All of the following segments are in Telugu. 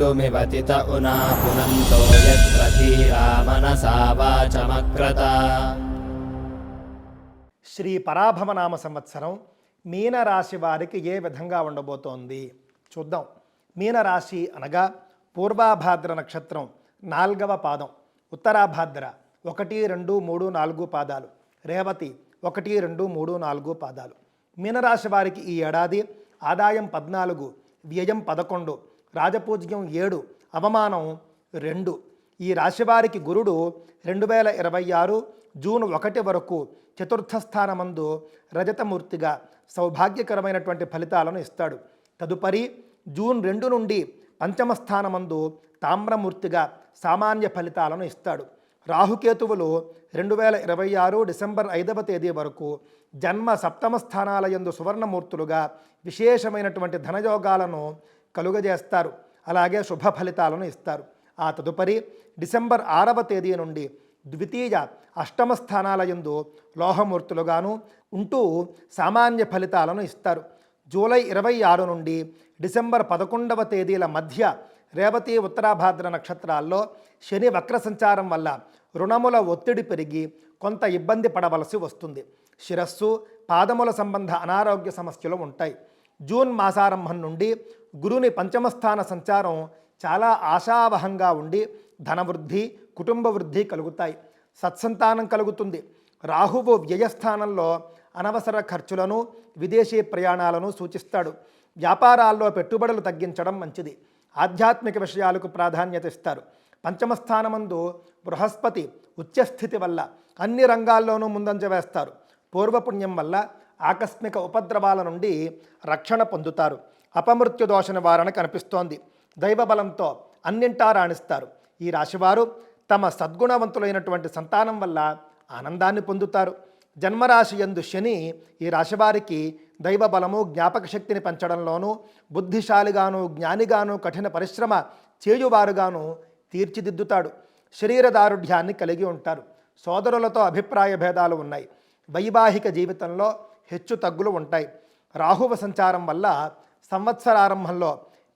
मृत्युमिवतित उना पुनन्तो यत्र धीरा मनसा वाचमक्रत। శ్రీ పరాభవనామ సంవత్సరం మీనరాశి వారికి ఏ విధంగా ఉండబోతోంది చూద్దాం. మీనరాశి అనగా పూర్వాభాద్ర నక్షత్రం 4వ పాదం, ఉత్తరాభాద్ర 1, 2, 3, 4 పాదాలు, రేవతి 1, 2, 3, 4 పాదాలు. మీనరాశి వారికి ఈ ఏడాది ఆదాయం 14, వ్యయం 11, రాజపూజ్యం 7, అవమానం 2. ఈ రాశివారికి గురుడు 2026 జూన్ 1 వరకు చతుర్థ స్థానమందు రజతమూర్తిగా సౌభాగ్యకరమైనటువంటి ఫలితాలను ఇస్తాడు. తదుపరి జూన్ 2 నుండి పంచమ స్థానమందు తామ్రమూర్తిగా సామాన్య ఫలితాలను ఇస్తాడు. రాహుకేతువులు 2026 డిసెంబర్ 5వ తేదీ వరకు జన్మ సప్తమ స్థానాలయందు సువర్ణమూర్తులుగా విశేషమైనటువంటి ధనయోగాలను కలుగజేస్తారు. అలాగే శుభ ఫలితాలను ఇస్తారు. ఆ తదుపరి డిసెంబర్ 6వ తేదీ నుండి ద్వితీయ అష్టమ స్థానాలయందు లోహమూర్తులుగాను ఉంటూ సామాన్య ఫలితాలను ఇస్తారు. జూలై 26 నుండి డిసెంబర్ 11వ తేదీల మధ్య రేవతి ఉత్తరాభాద్ర నక్షత్రాల్లో శని వక్ర సంచారం వల్ల రుణముల ఒత్తిడి పెరిగి కొంత ఇబ్బంది పడవలసి వస్తుంది. శిరస్సు, పాదముల సంబంధ అనారోగ్య సమస్యలు ఉంటాయి. జూన్ మాసారంభం నుండి గురుని పంచమస్థాన సంచారం చాలా ఆశావహంగా ఉండి ధనవృద్ధి, కుటుంబ వృద్ధి కలుగుతాయి. సత్సంతానం కలుగుతుంది. రాహువు వ్యయస్థానంలో అనవసర ఖర్చులను, విదేశీ ప్రయాణాలను సూచిస్తాడు. వ్యాపారాల్లో పెట్టుబడులు తగ్గించడం మంచిది. ఆధ్యాత్మిక విషయాలకు ప్రాధాన్యత ఇస్తారు. పంచమస్థానమందు బృహస్పతి ఉచ్చస్థితి వల్ల అన్ని రంగాల్లోనూ ముందంజ వేస్తారు. పూర్వపుణ్యం వల్ల ఆకస్మిక ఉపద్రవాల నుండి రక్షణ పొందుతారు. అపమృత్యు దోష నివారణ కనిపిస్తోంది. దైవబలంతో అన్నింటా రాణిస్తారు. ఈ రాశివారు తమ సద్గుణవంతులైనటువంటి సంతానం వల్ల ఆనందాన్ని పొందుతారు. జన్మరాశి యందు శని ఈ రాశివారికి దైవబలము, జ్ఞాపక శక్తిని పెంచడంలోనూ, బుద్ధిశాలిగాను, జ్ఞానిగాను, కఠిన పరిశ్రమ చేయువారుగాను తీర్చిదిద్దుతాడు. శరీర దారుఢ్యాన్ని కలిగి ఉంటారు. సోదరులతో అభిప్రాయ భేదాలు ఉన్నాయి. వైవాహిక జీవితంలో హెచ్చు తగ్గులు ఉంటాయి. రాహువ సంచారం వల్ల సంవత్సరారంభంలో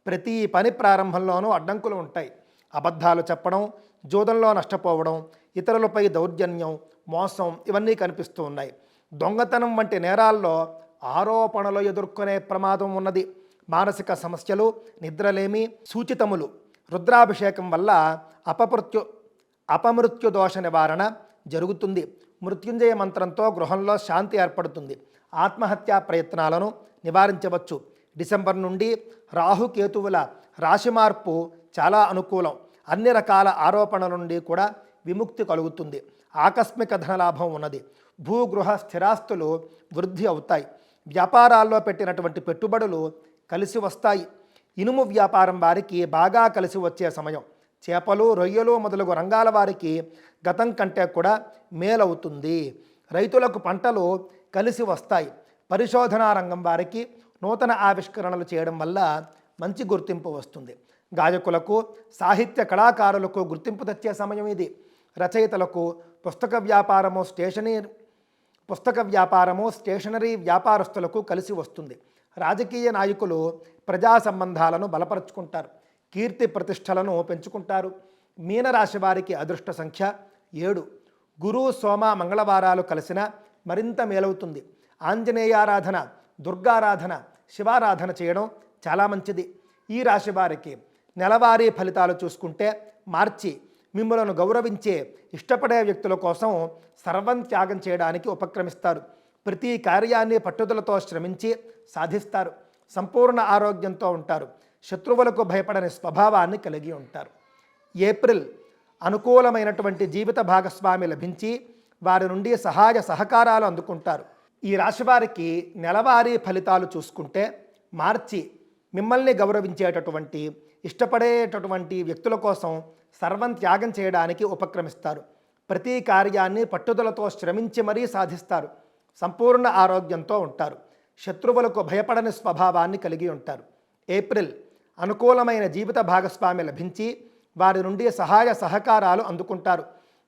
ప్రతి పని ప్రారంభంలోనూ అడ్డంకులు ఉంటాయి. అబద్ధాలు చెప్పడం, జోదంలో నష్టపోవడం, ఇతరులపై దౌర్జన్యం, మోసం ఇవన్నీ కనిపిస్తూ ఉన్నాయి. దొంగతనం వంటి నేరాల్లో ఆరోపణలు ఎదుర్కొనే ప్రమాదం ఉన్నది. మానసిక సమస్యలు, నిద్రలేమి సూచితములు. రుద్రాభిషేకం వల్ల అపమృత్యు దోష నివారణ జరుగుతుంది. మృత్యుంజయ మంత్రంతో గృహంలో శాంతి ఏర్పడుతుంది. ఆత్మహత్యా ప్రయత్నాలను నివారించవచ్చు. డిసెంబర్ నుండి రాహుకేతువుల రాశి మార్పు చాలా అనుకూలం. అన్ని రకాల ఆరోపణల నుండి కూడా విముక్తి కలుగుతుంది. ఆకస్మిక ధనలాభం ఉన్నది. భూగృహ స్థిరాస్తులు వృద్ధి అవుతాయి. వ్యాపారాల్లో పెట్టినటువంటి పెట్టుబడులు కలిసి వస్తాయి. ఇనుము వ్యాపారం వారికి బాగా కలిసి వచ్చే సమయం. చేపలు, రొయ్యలు మొదలగు రంగాల వారికి గతం కంటే కూడా మేలవుతుంది. రైతులకు పంటలు కలిసి వస్తాయి. పరిశోధనా రంగం వారికి నూతన ఆవిష్కరణలు చేయడం వల్ల మంచి గుర్తింపు వస్తుంది. గాయకులకు, సాహిత్య కళాకారులకు గుర్తింపు తెచ్చే సమయం ఇది. రచయితలకు పుస్తక వ్యాపారము, స్టేషనరీ వ్యాపారస్తులకు కలిసి వస్తుంది. రాజకీయ నాయకులు ప్రజా సంబంధాలను బలపరుచుకుంటారు. కీర్తి ప్రతిష్టలను పెంచుకుంటారు. మీనరాశి వారికి అదృష్ట సంఖ్య 7. గురు, సోమ, మంగళవారాలు కలిసిన మరింత మేలవుతుంది. ఆంజనేయారాధన, దుర్గారాధన, శివారాధన చేయడం చాలా మంచిది. ఈ రాశి వారికి నెలవారీ ఫలితాలు చూసుకుంటే మార్చి మిమ్మలను గౌరవించే, ఇష్టపడే వ్యక్తుల కోసం సర్వం త్యాగం చేయడానికి ఉపక్రమిస్తారు. ప్రతి కార్యాన్ని పట్టుదలతో శ్రమించి సాధిస్తారు. సంపూర్ణ ఆరోగ్యంతో ఉంటారు. శత్రువులకు భయపడని స్వభావాన్ని కలిగి ఉంటారు. ఏప్రిల్ అనుకూలమైనటువంటి జీవిత భాగస్వామి లభించి వారి నుండి సహాయ సహకారాలు అందుకుంటారు. ఈ రాశి వారికి నెలవారీ ఫలితాలు చూసుకుంటే మార్చి మిమ్మల్ని గౌరవించేటటువంటి, ఇష్టపడేటటువంటి వ్యక్తుల కోసం సర్వం త్యాగం చేయడానికి ఉపక్రమిస్తారు. ప్రతి కార్యాన్ని పట్టుదలతో శ్రమించి మరీ సాధిస్తారు. సంపూర్ణ ఆరోగ్యంతో ఉంటారు. శత్రువులకు భయపడని స్వభావాన్ని కలిగి ఉంటారు. ఏప్రిల్ అనుకూలమైన జీవిత భాగస్వామి లభించి వారి నుండి సహాయ సహకారాలు అందుకుంటారు.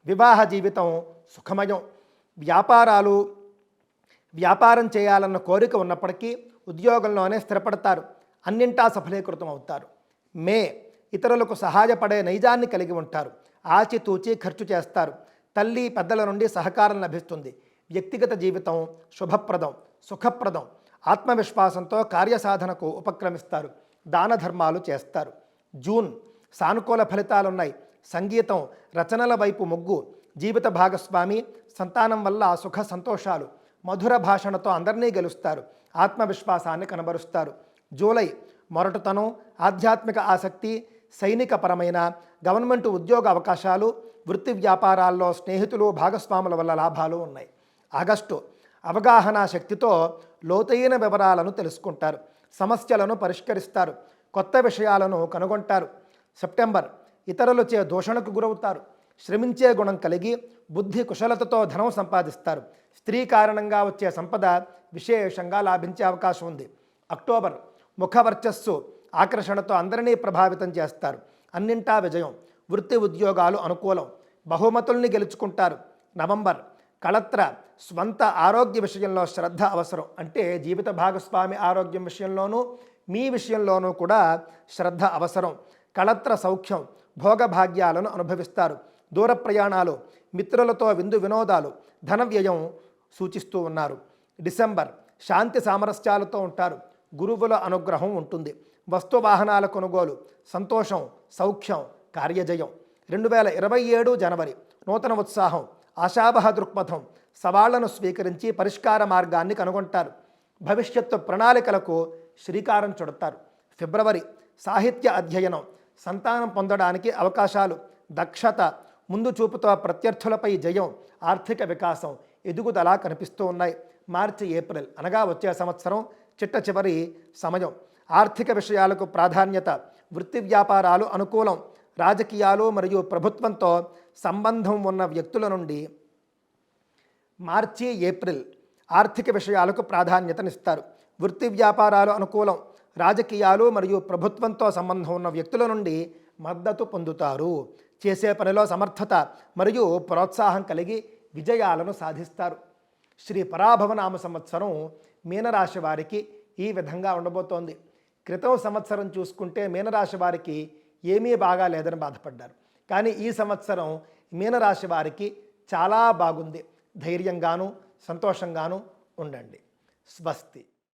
వివాహ జీవితం సుఖమయం. వ్యాపారం చేయాలన్న కోరిక ఉన్నప్పటికీ ఉద్యోగంలోనే స్థిరపడతారు. అన్నింటా సఫలీకృతం అవుతారు. మే ఇతరులకు సహాయపడే నైజాన్ని కలిగి ఉంటారు. ఆచితూచి ఖర్చు చేస్తారు. తల్లి పెద్దల నుండి సహకారం లభిస్తుంది. వ్యక్తిగత జీవితం శుభప్రదం, సుఖప్రదం. ఆత్మవిశ్వాసంతో కార్యసాధనకు ఉపక్రమిస్తారు. దాన ధర్మాలు చేస్తారు. జూన్ సానుకూల ఫలితాలున్నాయి. సంగీతం, రచనల వైపు మొగ్గు. జీవిత భాగస్వామి, సంతానం వల్ల సుఖ సంతోషాలు. మధుర భాషణతో అందరినీ గెలుస్తారు. ఆత్మవిశ్వాసాన్ని కనబరుస్తారు. జూలై మొరటుతనం, ఆధ్యాత్మిక ఆసక్తి, సైనికపరమైన గవర్నమెంట్ ఉద్యోగ అవకాశాలు, వృత్తి వ్యాపారాల్లో స్నేహితులు, భాగస్వాముల వల్ల లాభాలు ఉన్నాయి. ఆగస్టు అవగాహన శక్తితో లోతైన వివరాలను తెలుసుకుంటారు. సమస్యలను పరిష్కరిస్తారు. కొత్త విషయాలను కనుగొంటారు. సెప్టెంబర్ ఇతరులచే దూషణకు గురవుతారు. శ్రమించే గుణం కలిగి బుద్ధి కుశలతతో ధనం సంపాదిస్తారు. స్త్రీ కారణంగా వచ్చే సంపద విశేషంగా లాభించే అవకాశం ఉంది. అక్టోబర్ ముఖ వర్చస్సు, ఆకర్షణతో అందరినీ ప్రభావితం చేస్తారు. అన్నింటా విజయం. వృత్తి ఉద్యోగాలు అనుకూలం. బహుమతుల్ని గెలుచుకుంటారు. నవంబర్ కళత్ర స్వంత ఆరోగ్య విషయంలో శ్రద్ధ అవసరం. అంటే జీవిత భాగస్వామి ఆరోగ్యం విషయంలోనూ మీ విషయంలోనూ కూడా శ్రద్ధ అవసరం. కళత్ర సౌఖ్యం, భోగభాగ్యాలను అనుభవిస్తారు. దూర ప్రయాణాలు, మిత్రులతో విందు వినోదాలు, ధన వ్యయం సూచిస్తూ ఉన్నారు. డిసెంబర్ శాంతి సామరస్యాలతో ఉంటారు. గురువుల అనుగ్రహం ఉంటుంది. వస్తు వాహనాల కొనుగోలు, సంతోషం, సౌఖ్యం, కార్యజయం. 2027 జనవరి నూతన ఉత్సాహం, ఆశావహ దృక్పథం. సవాళ్లను స్వీకరించి పరిష్కార మార్గాన్ని కనుగొంటారు. భవిష్యత్తు ప్రణాళికలకు శ్రీకారం చుడతారు. ఫిబ్రవరి సాహిత్య అధ్యయనం, సంతానం పొందడానికి అవకాశాలు, దక్షత, ముందు చూపుతో ప్రత్యర్థులపై జయం, ఆర్థిక వికాసం, ఎదుగుదల కనిపిస్తూ ఉన్నాయి. మార్చి ఏప్రిల్ అనగా వచ్చే సంవత్సరం చిట్ట చివరి సమయం. ఆర్థిక విషయాలకు ప్రాధాన్యత. వృత్తి వ్యాపారాలు అనుకూలం. రాజకీయాలు మరియు ప్రభుత్వంతో సంబంధం ఉన్న వ్యక్తుల నుండి మార్చి ఏప్రిల్ ఆర్థిక విషయాలకు ప్రాధాన్యతనిస్తారు. వృత్తి వ్యాపారాలు అనుకూలం. రాజకీయాలు మరియు ప్రభుత్వంతో సంబంధం ఉన్న వ్యక్తుల నుండి మద్దతు పొందుతారు. చేసే పనిలో సమర్థత మరియు ప్రోత్సాహం కలిగి విజయాలను సాధిస్తారు. శ్రీ పరాభవనామ సంవత్సరం మీనరాశి వారికి ఈ విధంగా ఉండబోతోంది. క్రితం సంవత్సరం చూసుకుంటే మీనరాశి వారికి ఏమీ బాగా లేదని బాధపడ్డారు. కానీ ఈ సంవత్సరం మీనరాశి వారికి చాలా బాగుంది. ధైర్యంగాను సంతోషంగాను ఉండండి. స్వస్తి.